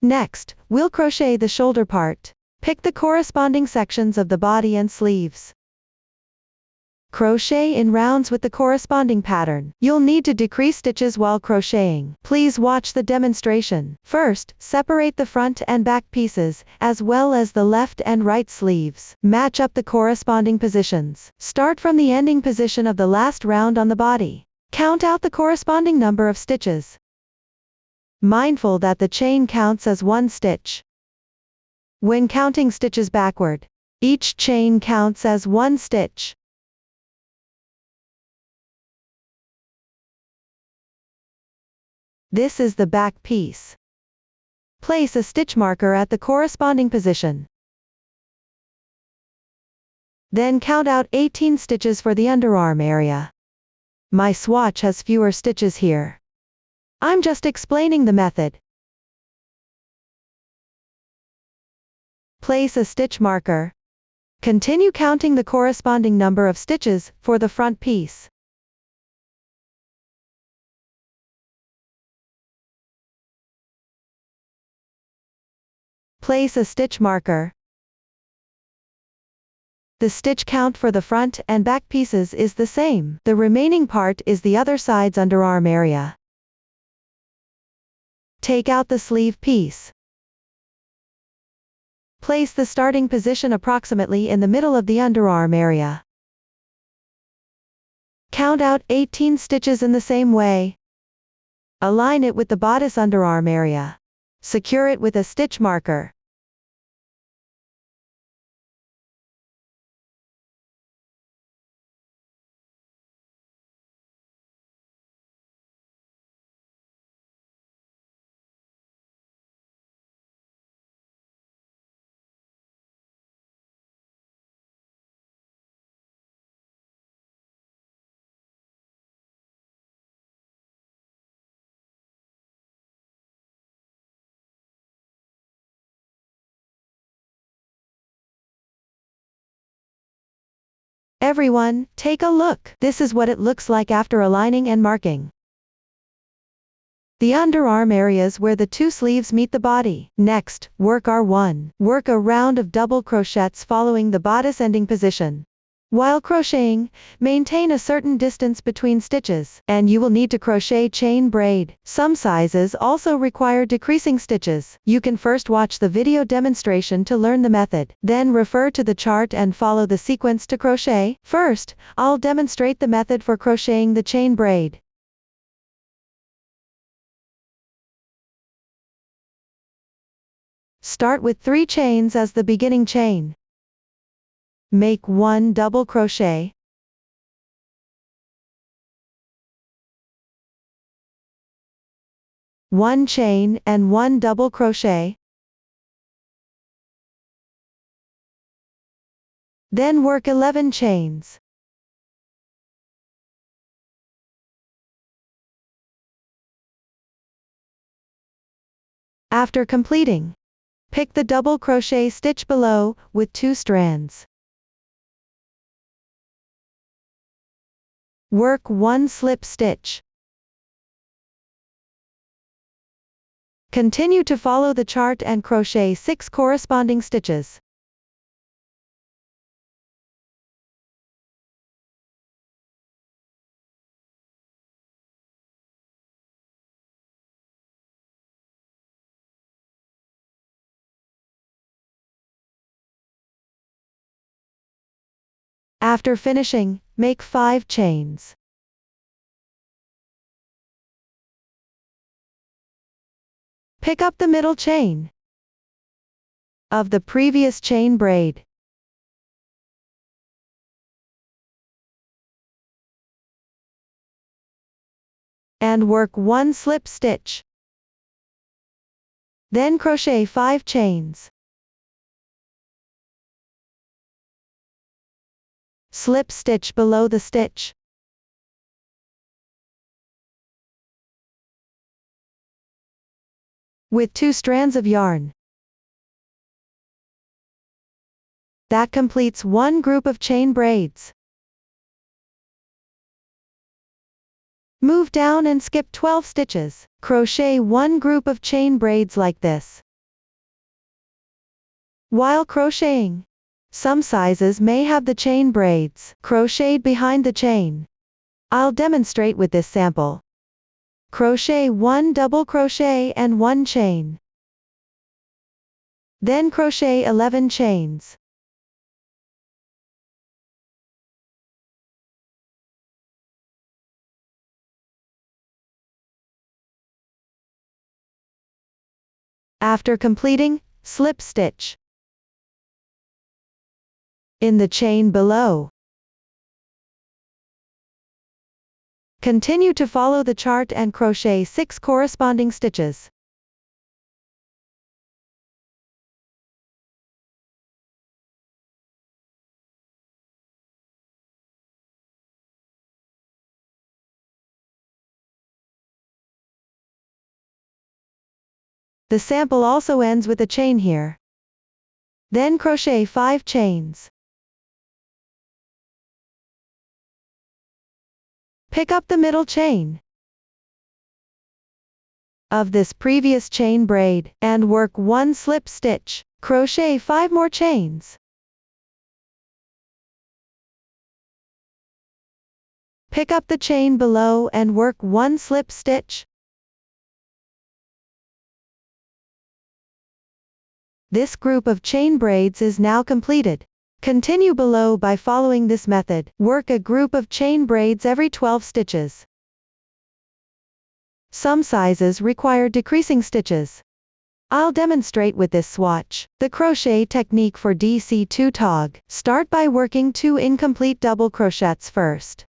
Next, we'll crochet the shoulder part. Pick the corresponding sections of the body and sleeves. Crochet in rounds with the corresponding pattern. You'll need to decrease stitches while crocheting. Please watch the demonstration. First, separate the front and back pieces, as well as the left and right sleeves. Match up the corresponding positions. Start from the ending position of the last round on the body. Count out the corresponding number of stitches. Mindful that the chain counts as one stitch. When counting stitches backward, each chain counts as one stitch. This is the back piece. Place a stitch marker at the corresponding position. Then count out 18 stitches for the underarm area. My swatch has fewer stitches here. I'm just explaining the method. Place a stitch marker. Continue counting the corresponding number of stitches for the front piece. Place a stitch marker. The stitch count for the front and back pieces is the same. The remaining part is the other side's underarm area. Take out the sleeve piece. Place the starting position approximately in the middle of the underarm area. Count out 18 stitches in the same way. Align it with the bodice underarm area. Secure it with a stitch marker. Everyone, take a look. This is what it looks like after aligning and marking. The underarm areas where the two sleeves meet the body. Next, work R1. Work a round of double crochets following the bodice ending position. While crocheting, maintain a certain distance between stitches, and you will need to crochet chain braid. Some sizes also require decreasing stitches. You can first watch the video demonstration to learn the method, then refer to the chart and follow the sequence to crochet. First, I'll demonstrate the method for crocheting the chain braid. Start with 3 chains as the beginning chain. Make 1 double crochet. One chain and 1 double crochet. Then work 11 chains. After completing, pick the double crochet stitch below with 2 strands. Work 1 slip stitch. Continue to follow the chart and crochet 6 corresponding stitches. After finishing, make 5 chains. Pick up the middle chain of the previous chain braid. And work 1 slip stitch. Then crochet 5 chains. Slip stitch below the stitch. With 2 strands of yarn. That completes 1 group of chain braids. Move down and skip 12 stitches. Crochet 1 group of chain braids like this. While crocheting, some sizes may have the chain braids crocheted behind the chain. I'll demonstrate with this sample. Crochet 1 double crochet and 1 chain. Then crochet 11 chains. After completing, slip stitch in the chain below. Continue to follow the chart and crochet 6 corresponding stitches. The sample also ends with a chain here. Then crochet 5 chains. Pick up the middle chain of this previous chain braid, and work 1 slip stitch. Crochet 5 more chains. Pick up the chain below and work 1 slip stitch. This group of chain braids is now completed. Continue below by following this method. Work a group of chain braids every 12 stitches. Some sizes require decreasing stitches. I'll demonstrate with this swatch. The crochet technique for DC2 tog. Start by working 2 incomplete double crochets first.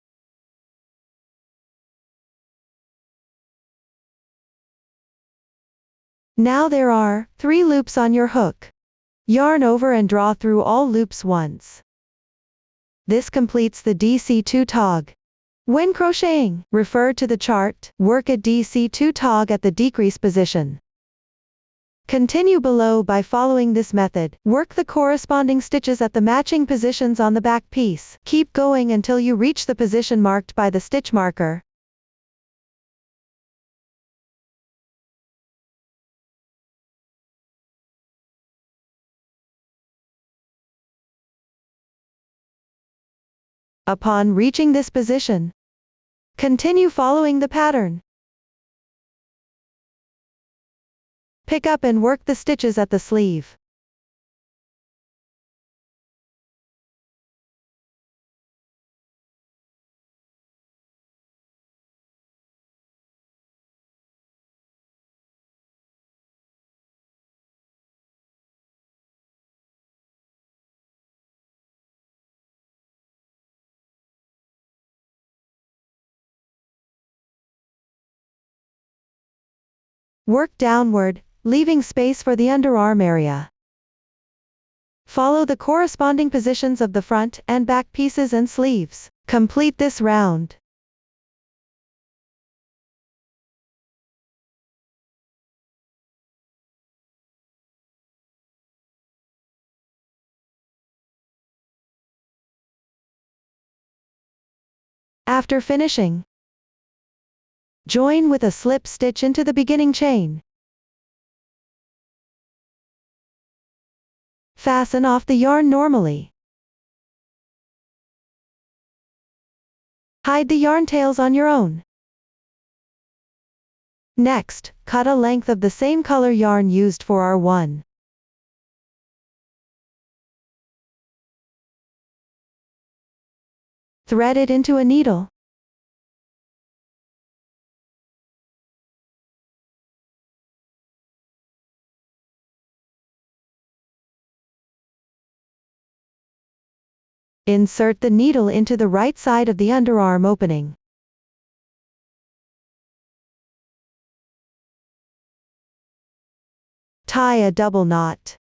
Now there are 3 loops on your hook. Yarn over and draw through all loops once. This completes the DC2 tog. When crocheting, refer to the chart, work a DC2 tog at the decrease position. Continue below by following this method. Work the corresponding stitches at the matching positions on the back piece. Keep going until you reach the position marked by the stitch marker. Upon reaching this position, continue following the pattern. Pick up and work the stitches at the sleeve. Work downward, leaving space for the underarm area. Follow the corresponding positions of the front and back pieces and sleeves. Complete this round. After finishing, join with a slip stitch into the beginning chain. Fasten off the yarn normally. Hide the yarn tails on your own. Next, cut a length of the same color yarn used for R1. Thread it into a needle. Insert the needle into the right side of the underarm opening. Tie a double knot.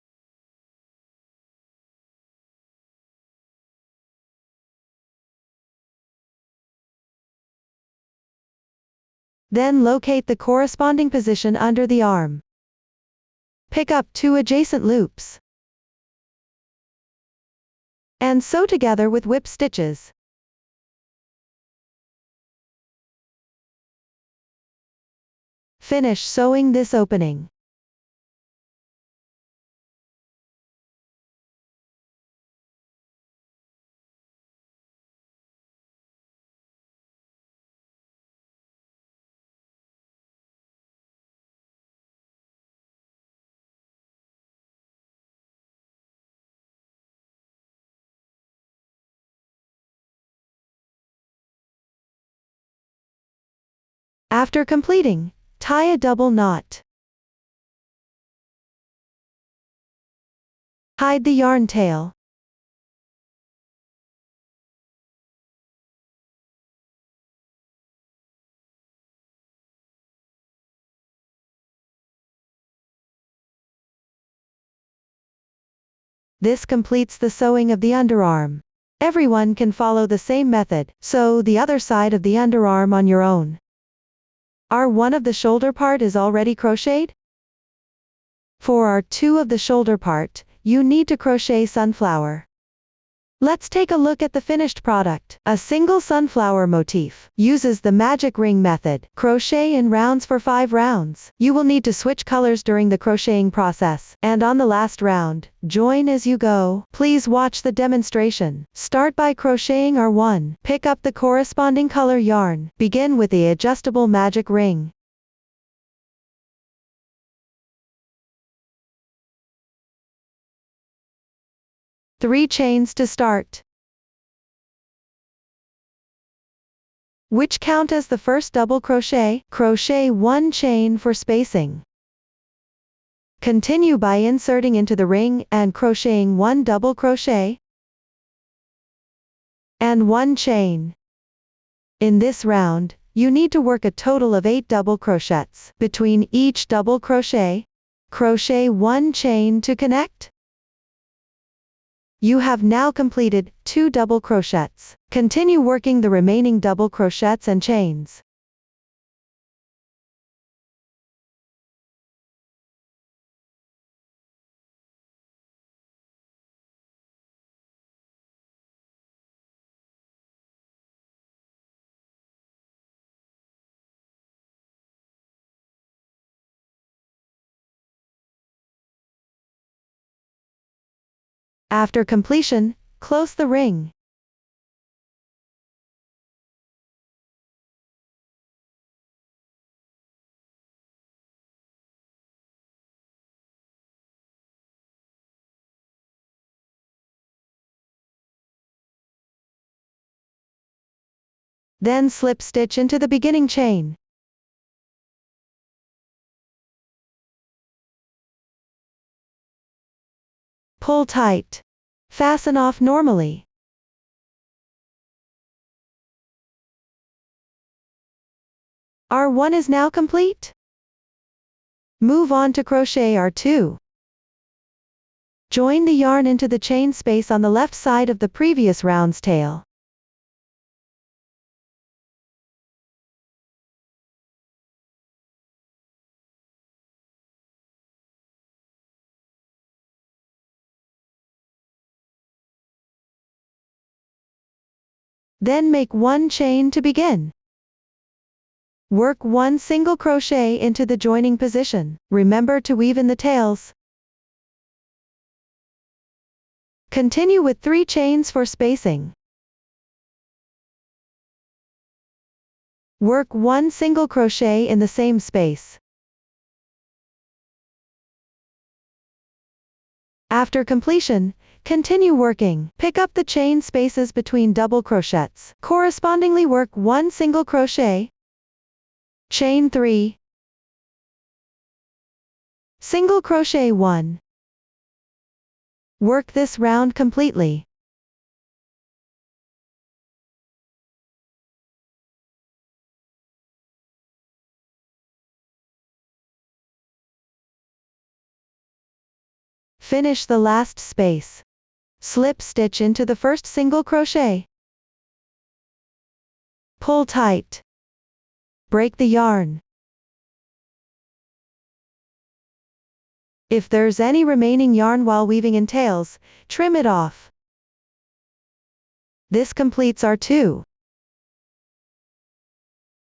Then locate the corresponding position under the arm. Pick up 2 adjacent loops and sew together with whip stitches. Finish sewing this opening. After completing, tie a double knot. Hide the yarn tail. This completes the sewing of the underarm. Everyone can follow the same method, sew the other side of the underarm on your own. R1 of the shoulder part is already crocheted? For R2 of the shoulder part, you need to crochet sunflower. Let's take a look at the finished product. A single sunflower motif uses the magic ring method. Crochet in rounds for 5 rounds. You will need to switch colors during the crocheting process, and on the last round, join as you go. Please watch the demonstration. Start by crocheting R1. Pick up the corresponding color yarn. Begin with the adjustable magic ring. Three chains to start, which count as the first double crochet. Crochet 1 chain for spacing. Continue by inserting into the ring and crocheting 1 double crochet and 1 chain. In this round, you need to work a total of 8 double crochets. Between each double crochet, crochet 1 chain to connect. You have now completed 2 double crochets. Continue working the remaining double crochets and chains. After completion, close the ring. Then slip stitch into the beginning chain. Pull tight. Fasten off normally. R1 is now complete. Move on to crochet R2. Join the yarn into the chain space on the left side of the previous round's tail. Then make 1 chain to begin. Work 1 single crochet into the joining position. Remember to weave in the tails. Continue with 3 chains for spacing. Work 1 single crochet in the same space. After completion, continue working. Pick up the chain spaces between double crochets. Correspondingly work 1 single crochet, chain 3, single crochet 1. Work this round completely. Finish the last space. Slip stitch into the first single crochet. Pull tight. Break the yarn. If there's any remaining yarn while weaving in tails, trim it off. This completes R2.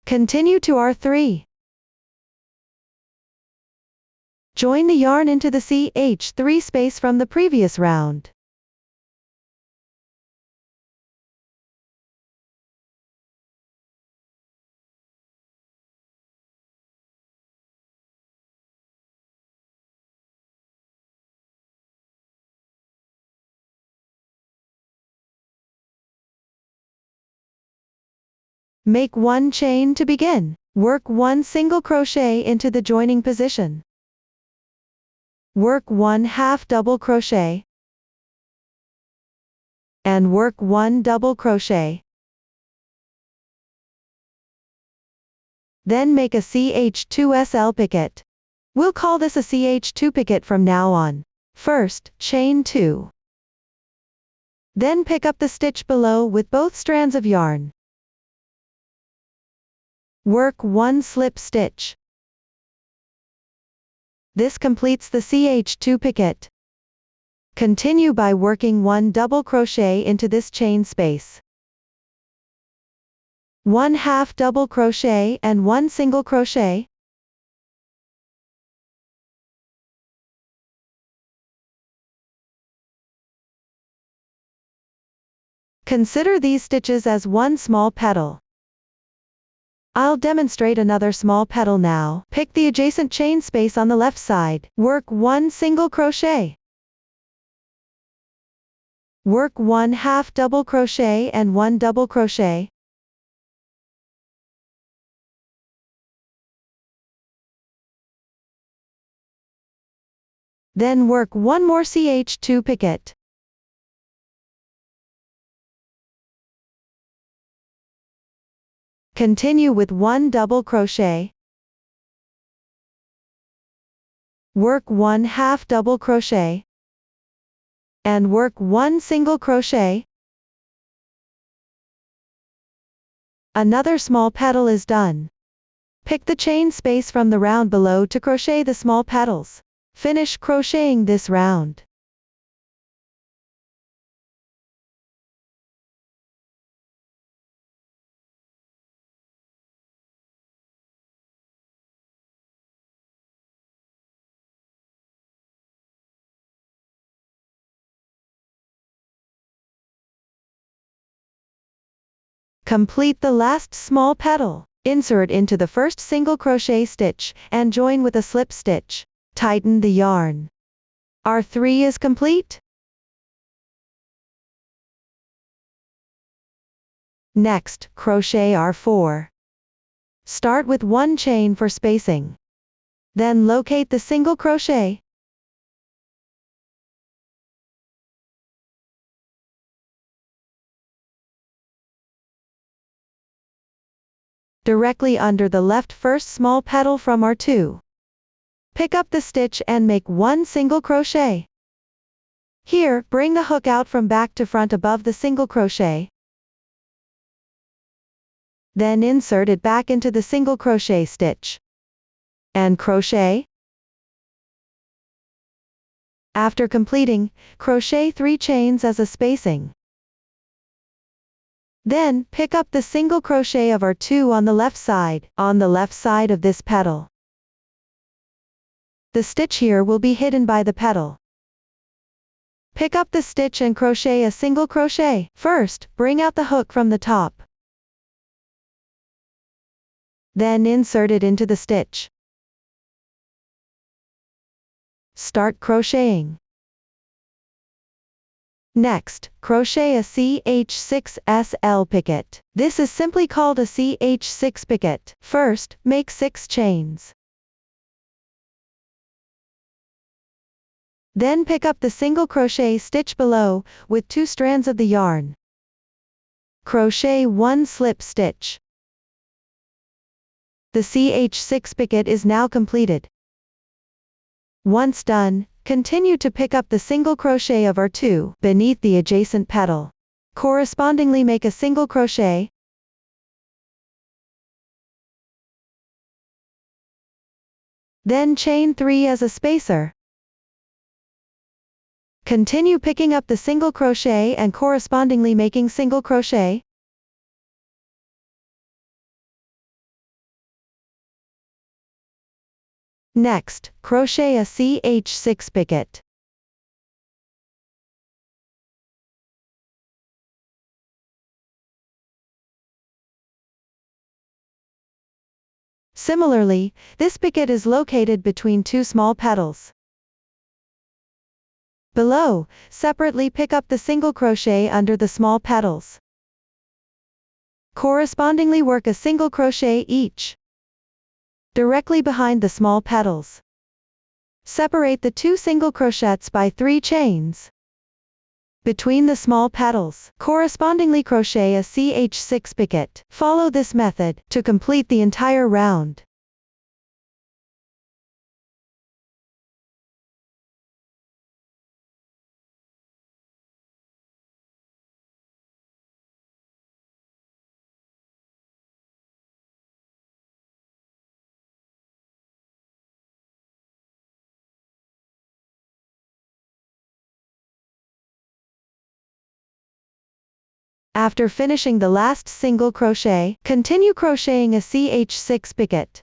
Continue to R3. Join the yarn into the CH3 space from the previous round. Make 1 chain to begin. Work 1 single crochet into the joining position. Work 1 half double crochet. And work 1 double crochet. Then make a CH2SL picot. We'll call this a CH2 picot from now on. First, chain 2. Then pick up the stitch below with both strands of yarn. Work 1 slip stitch. This completes the CH2 picot. Continue by working 1 double crochet into this chain space. 1 half double crochet and 1 single crochet. Consider these stitches as one small petal. I'll demonstrate another small petal now. Pick the adjacent chain space on the left side. Work 1 single crochet. Work 1 half double crochet and 1 double crochet. Then work 1 more CH2 picot. Continue with 1 double crochet. Work 1 half double crochet. And work 1 single crochet. Another small petal is done. Pick the chain space from the round below to crochet the small petals. Finish crocheting this round. Complete the last small petal. Insert into the first single crochet stitch and join with a slip stitch. Tighten the yarn. R3 is complete. Next, crochet R4. Start with 1 chain for spacing. Then locate the single crochet. Directly under the left first small petal from R2. Pick up the stitch and make 1 single crochet. Here, bring the hook out from back to front above the single crochet. Then insert it back into the single crochet stitch. And crochet. After completing, crochet 3 chains as a spacing. Then, pick up the single crochet of R2 on the left side of this petal. The stitch here will be hidden by the petal. Pick up the stitch and crochet a single crochet. First, bring out the hook from the top. Then insert it into the stitch. Start crocheting. Next, crochet a CH6SL picot. This is simply called a CH6 picot. First, make 6 chains. Then pick up the single crochet stitch below, with 2 strands of the yarn. Crochet 1 slip stitch. The CH6 picot is now completed. Once done, continue to pick up the single crochet of R2 beneath the adjacent petal. Correspondingly make a single crochet. Then chain 3 as a spacer. Continue picking up the single crochet and correspondingly making single crochet. Next, crochet a CH6 picot. Similarly, this picot is located between 2 small petals. Below, separately pick up the single crochet under the small petals. Correspondingly work a single crochet each. directly behind the small petals. Separate the 2 single crochets by 3 chains. Between the small petals, correspondingly crochet a ch6 picket. Follow this method to complete the entire round. After finishing the last single crochet, continue crocheting a ch6 picket.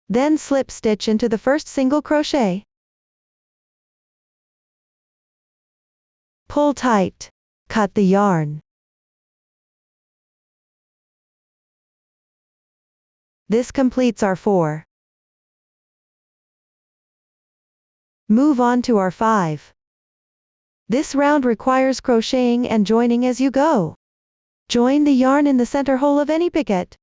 Then slip stitch into the first single crochet. Pull tight. Cut the yarn. This completes our 4. Move on to our 5. This round requires crocheting and joining as you go. Join the yarn in the center hole of any picket.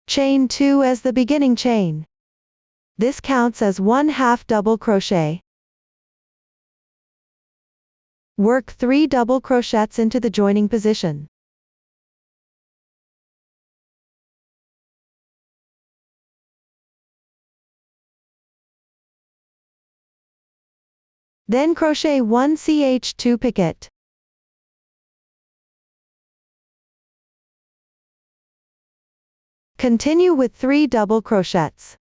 Chain 2 as the beginning chain. This counts as 1/2 double crochet. Work 3 double crochets into the joining position. Then crochet 1 ch2 picket. Continue with 3 double crochets.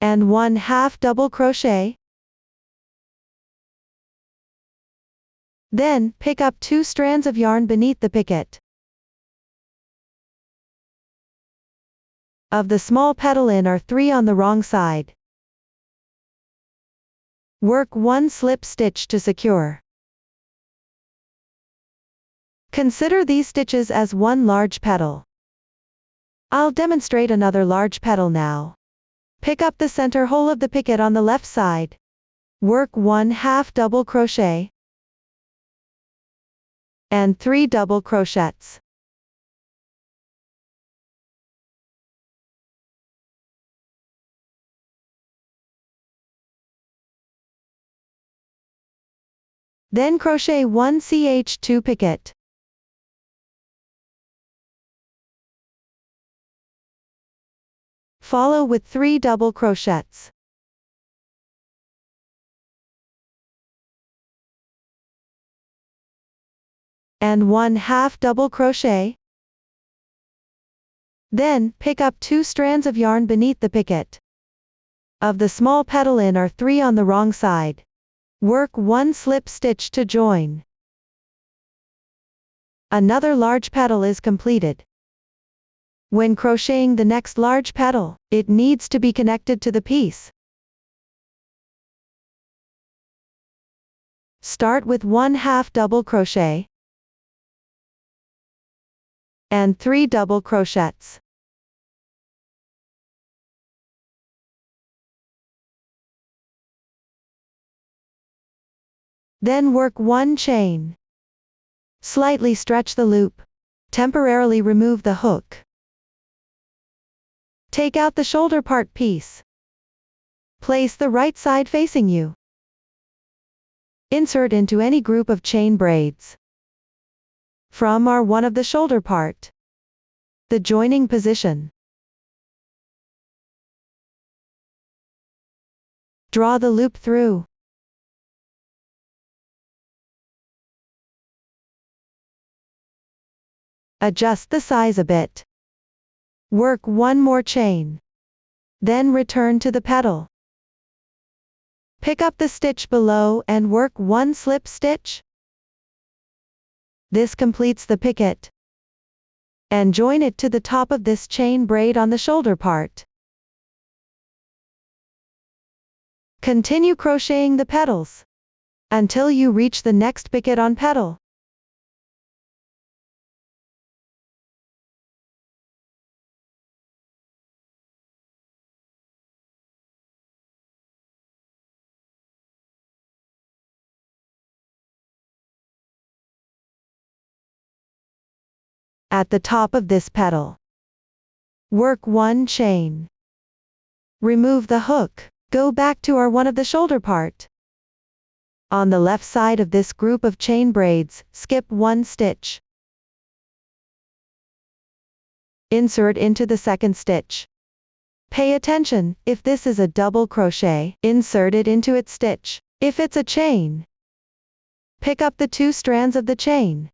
And 1/2 double crochet. Then, pick up 2 strands of yarn beneath the picket. Of the small petal in are 3 on the wrong side. Work 1 slip stitch to secure. Consider these stitches as 1 large petal. I'll demonstrate another large petal now. Pick up the center hole of the picket on the left side. Work 1/2 double crochet. And 3 double crochets. Then crochet 1 ch2 picket. Follow with 3 double crochets. And 1/2 double crochet. Then, pick up 2 strands of yarn beneath the picket. Of the small petal in are 3 on the wrong side. Work 1 slip stitch to join. Another large petal is completed. When crocheting the next large petal, it needs to be connected to the piece. Start with 1/2 double crochet. And 3 double crochets. Then work 1 chain. Slightly stretch the loop. Temporarily remove the hook. Take out the shoulder part piece. Place the right side facing you. Insert into any group of chain braids. From R1 of the shoulder part. The joining position. Draw the loop through. Adjust the size a bit. Work 1 more chain. Then return to the petal. Pick up the stitch below and work 1 slip stitch. This completes the picket. And join it to the top of this chain braid on the shoulder part. Continue crocheting the petals until you reach the next picket on petal. At the top of this petal, work 1 chain. Remove the hook. Go back to our one of the shoulder part. On the left side of this group of chain braids, skip 1 stitch. Insert into the second stitch. Pay attention, if this is a double crochet, insert it into its stitch. If it's a chain, pick up the 2 strands of the chain.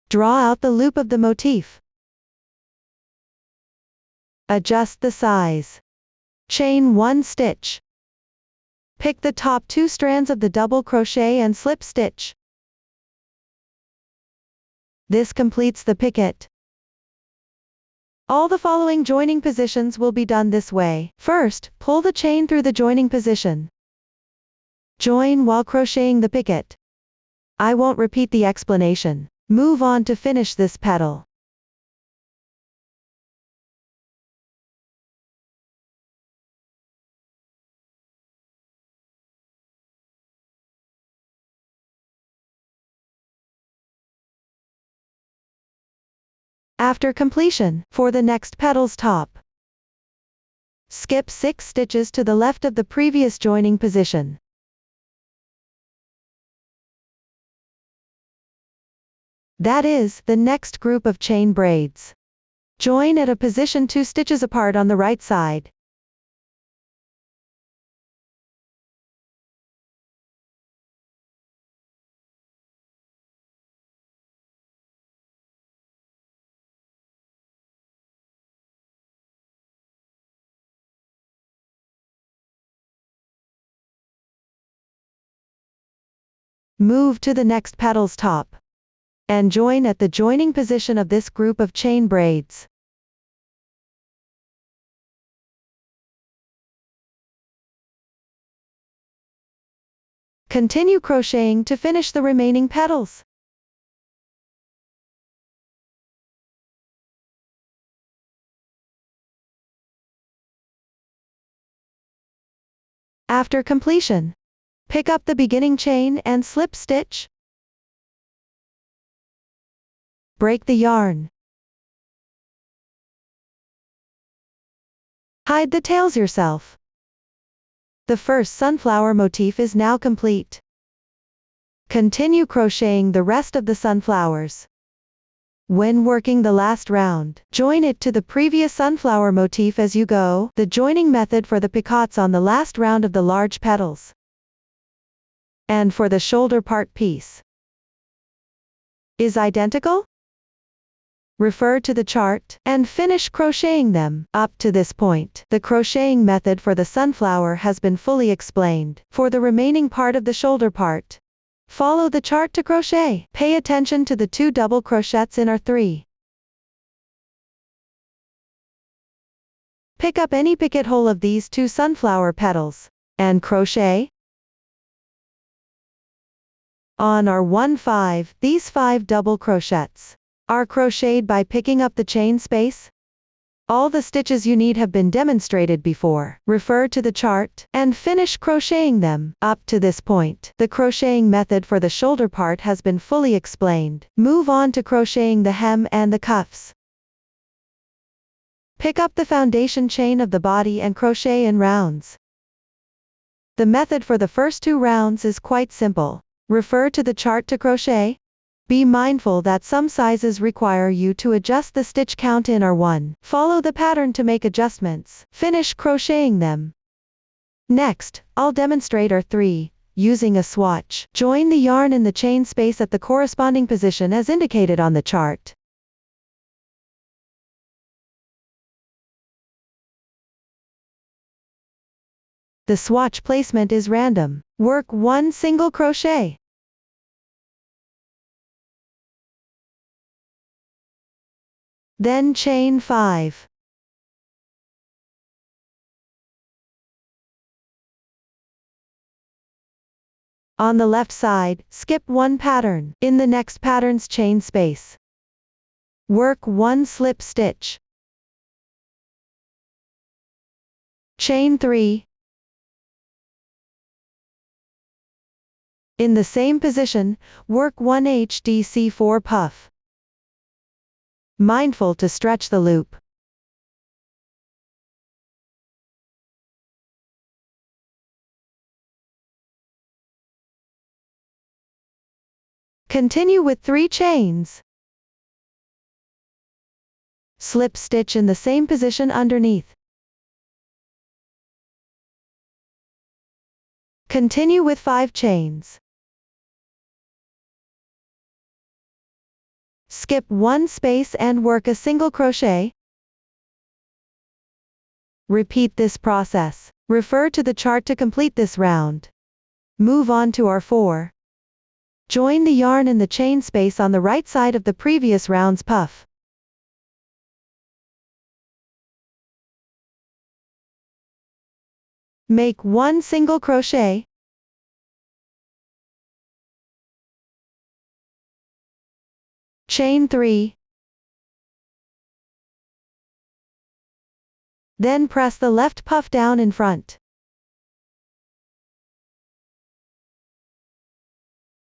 Draw out the loop of the motif. Adjust the size. Chain 1 stitch. Pick the top 2 strands of the double crochet and slip stitch. This completes the picket. All the following joining positions will be done this way. First, pull the chain through the joining position. Join while crocheting the picket. I won't repeat the explanation. Move on to finish this petal. After completion, for the next petal's top, skip 6 stitches to the left of the previous joining position. That is, the next group of chain braids. Join at a position 2 stitches apart on the right side. Move to the next petal's top and join at the joining position of this group of chain braids. Continue crocheting to finish the remaining petals. After completion, pick up the beginning chain and slip stitch. Break the yarn. Hide the tails yourself. The first sunflower motif is now complete. Continue crocheting the rest of the sunflowers. When working the last round, join it to the previous sunflower motif as you go. The joining method for the picots on the last round of the large petals and for the shoulder part piece is identical. Refer to the chart and finish crocheting them. Up to this point, the crocheting method for the sunflower has been fully explained. For the remaining part of the shoulder part, follow the chart to crochet. Pay attention to the 2 double crochets in R3. Pick up any picket hole of these 2 sunflower petals and crochet. On R1-5, these 5 double crochets are crocheted by picking up the chain space. All the stitches you need have been demonstrated before. Refer to the chart and finish crocheting them. Up to this point, the crocheting method for the shoulder part has been fully explained. Move on to crocheting the hem and the cuffs. Pick up the foundation chain of the body and crochet in rounds. The method for the first 2 rounds is quite simple. Refer to the chart to crochet. Be mindful that some sizes require you to adjust the stitch count in R1. Follow the pattern to make adjustments. Finish crocheting them. Next, I'll demonstrate R3, using a swatch. Join the yarn in the chain space at the corresponding position as indicated on the chart. The swatch placement is random. Work 1 single crochet. Then chain 5. On the left side, skip one pattern. In the next pattern's chain space, work one slip stitch. Chain 3. In the same position, work one HDC4 puff. Mindful to stretch the loop. Continue with 3 chains. Slip stitch in the same position underneath. Continue with 5 chains. Skip one space and work a single crochet. Repeat this process. Refer to the chart to complete this round. Move on to R4. Join the yarn in the chain space on the right side of the previous round's puff. Make one single crochet. Chain 3. Then press the left puff down in front.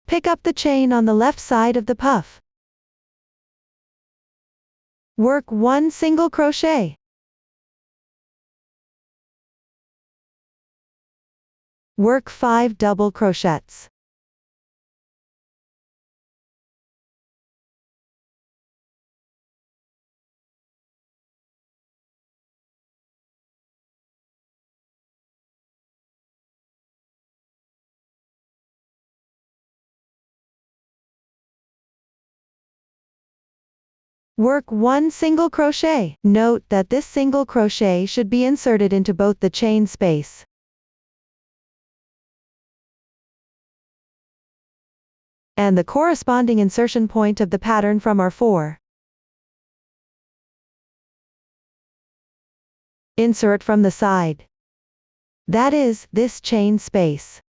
Pick up the chain on the left side of the puff. Work one single crochet. Work 5 double crochets. Work one single crochet. Note that this single crochet should be inserted into both the chain space and the corresponding insertion point of the pattern from R4. Insert from the side. That is, this chain space.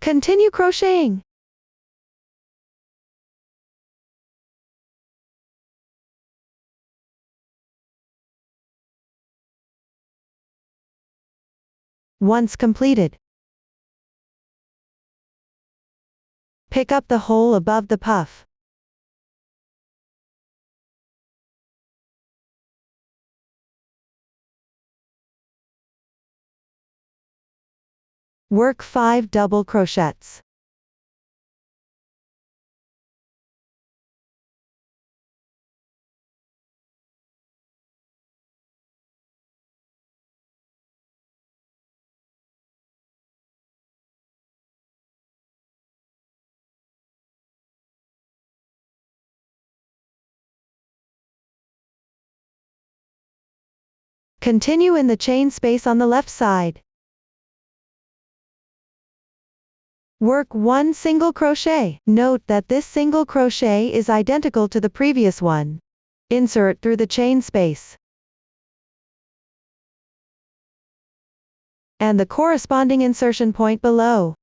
Continue crocheting. Once completed, pick up the hole above the puff. Work 5 double crochets. Continue in the chain space on the left side. Work one single crochet. Note that this single crochet is identical to the previous one. Insert through the chain space and the corresponding insertion point below.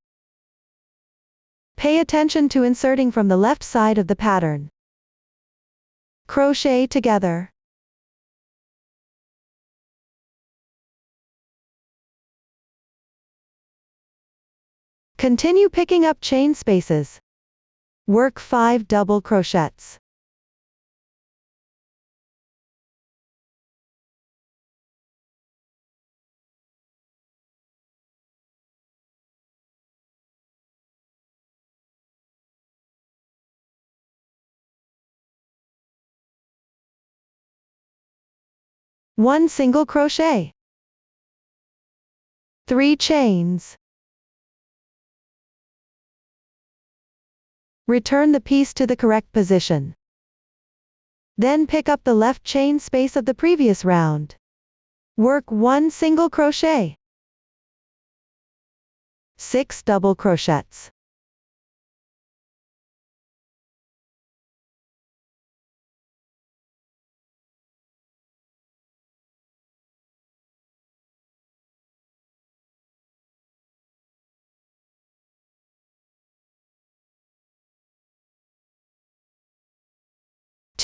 Pay attention to inserting from the left side of the pattern. Crochet together. Continue picking up chain spaces. Work 5 double crochets. One single crochet. 3 chains. Return the piece to the correct position. Then pick up the left chain space of the previous round. Work one single crochet. 6 double crochets.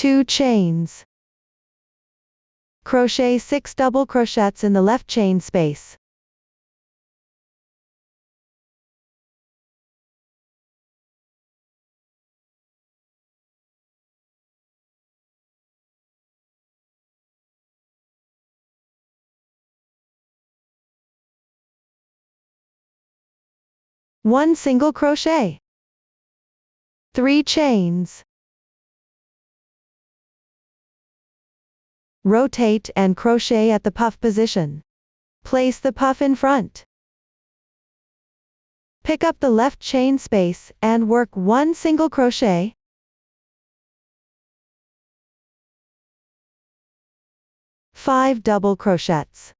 2 chains. Crochet 6 double crochets in the left chain space. One single crochet. 3 chains. Rotate and crochet at the puff position. Place the puff in front. Pick up the left chain space and work 1 single crochet. 5 double crochets.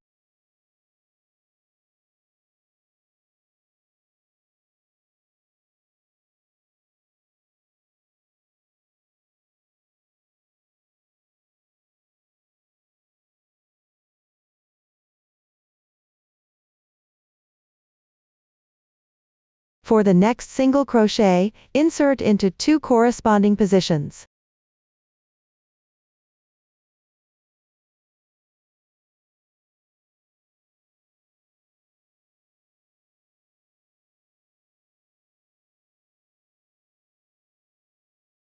For the next single crochet, insert into 2 corresponding positions.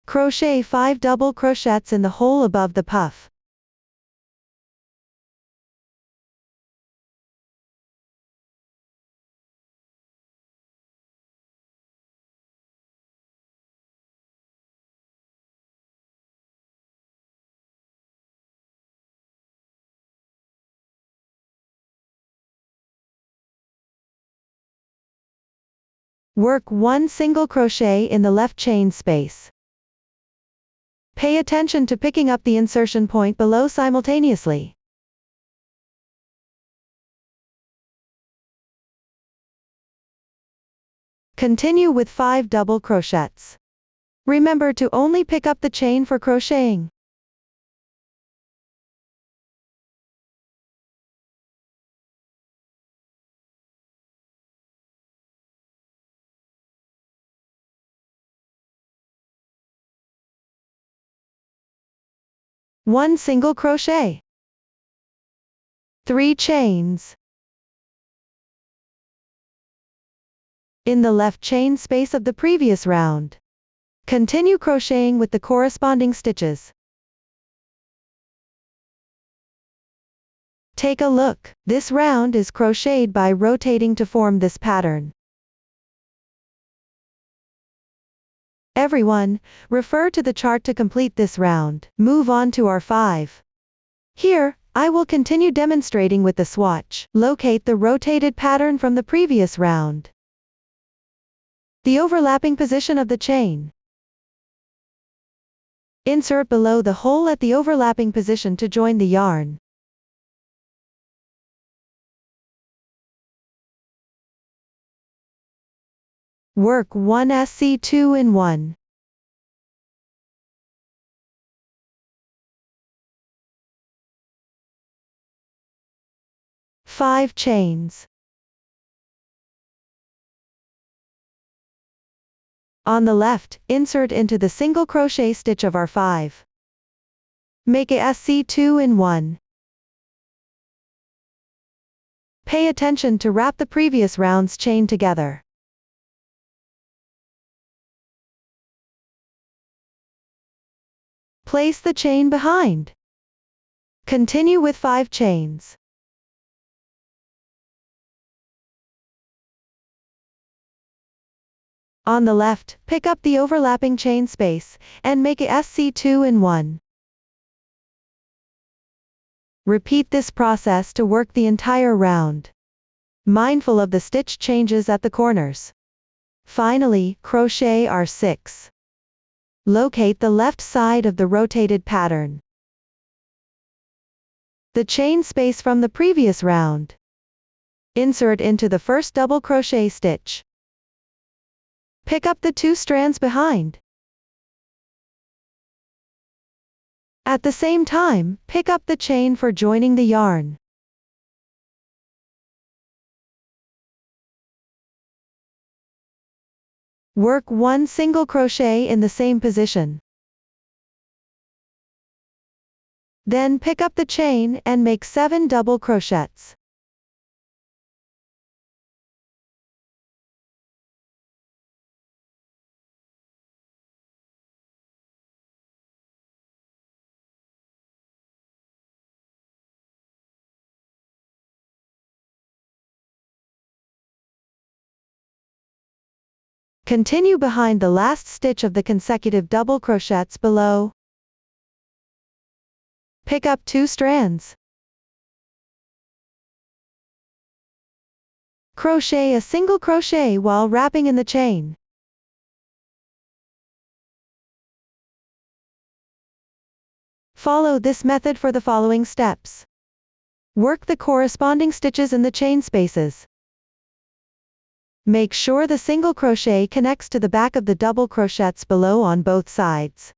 Crochet 5 double crochets in the hole above the puff. Work 1 single crochet in the left chain space. Pay attention to picking up the insertion point below simultaneously. Continue with 5 double crochets. Remember to only pick up the chain for crocheting. One single crochet. 3 chains. In the left chain space of the previous round. Continue crocheting with the corresponding stitches. Take a look. This round is crocheted by rotating to form this pattern. Everyone, refer to the chart to complete this round. Move on to R5. Here, I will continue demonstrating with the swatch. Locate the rotated pattern from the previous round. The overlapping position of the chain. Insert below the hole at the overlapping position to join the yarn. Work 1 SC2 in 1. Five chains. On the left, insert into the single crochet stitch of R5. Make a SC2 in 1. Pay attention to wrap the previous round's chain together. Place the chain behind. Continue with 5 chains. On the left, pick up the overlapping chain space, and make a SC2 in 1. Repeat this process to work the entire round. Mindful of the stitch changes at the corners. Finally, crochet R6. Locate the left side of the rotated pattern. The chain space from the previous round. Insert into the first double crochet stitch. Pick up the 2 strands behind. At the same time, pick up the chain for joining the yarn. Work 1 single crochet in the same position. Then pick up the chain and make 7 double crochets. Continue behind the last stitch of the consecutive double crochets below. Pick up 2 strands. Crochet a single crochet while wrapping in the chain. Follow this method for the following steps. Work the corresponding stitches in the chain spaces. Make sure the single crochet connects to the back of the double crochets below on both sides.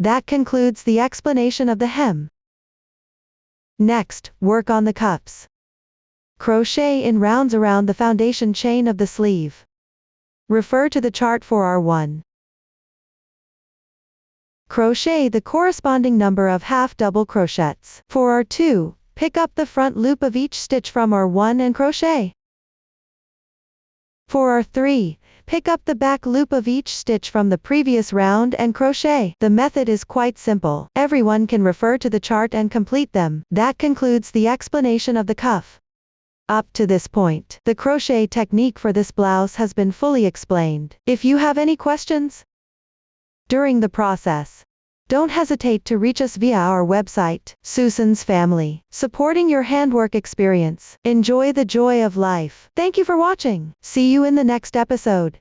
That concludes the explanation of the hem. Next, work on the cuffs. Crochet in rounds around the foundation chain of the sleeve. Refer to the chart for R1. Crochet the corresponding number of half double crochets. For R2, pick up the front loop of each stitch from R1 and crochet. For R3, pick up the back loop of each stitch from the previous round and crochet. The method is quite simple. Everyone can refer to the chart and complete them. That concludes the explanation of the cuff. Up to this point, the crochet technique for this blouse has been fully explained. If you have any questions during the process, don't hesitate to reach us via our website, Susan's Family, supporting your handwork experience. Enjoy the joy of life. Thank you for watching. See you in the next episode.